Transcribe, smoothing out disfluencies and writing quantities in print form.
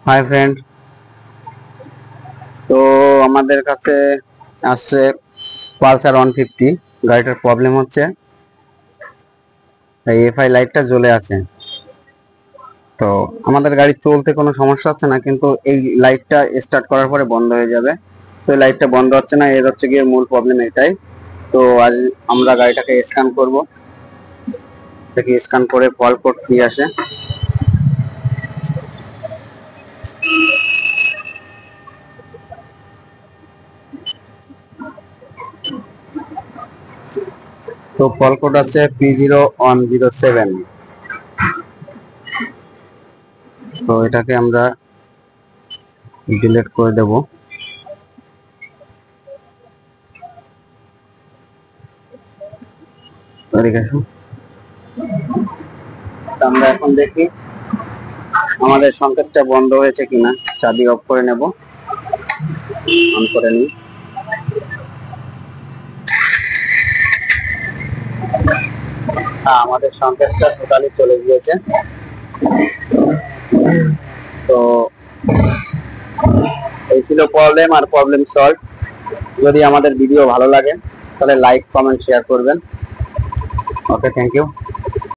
Hi friend, তো আমাদের কাছে আসছে পালসার 150। গাড়িটার প্রবলেম হচ্ছে এই এফআই লাইটটা জ্বলে আছে। তো আমাদের গাড়ি চলতে কোনো সমস্যা হচ্ছে না, কিন্তু এই লাইটটা স্টার্ট করার পরে বন্ধ হয়ে যাবে। তো এই লাইটটা বন্ধ হচ্ছে না, এর হচ্ছে গিয়ে মূল প্রবলেম এটাই। তো আজ আমরা গাড়িটাকে স্ক্যান করব, দেখি স্ক্যান করে ফল্ট কোড কি আসে। তো ফল্ট কোড আছে P0107। তো এটাকে আমরা ডিলিট করে দেব। আমরা এখন দেখি আমাদের সংকেতটা বন্ধ হয়েছে কিনা। চাবি অফ করে নেব, অন করে নিই। আমাদের সংকেতটা টোটালি চলে গিয়েছে। তো এই ছিল প্রবলেম, আর প্রবলেম সলভ। যদি আমাদের ভিডিও ভালো লাগে তাহলে লাইক, কমেন্ট, শেয়ার করবেন। ওকে, থ্যাংক ইউ।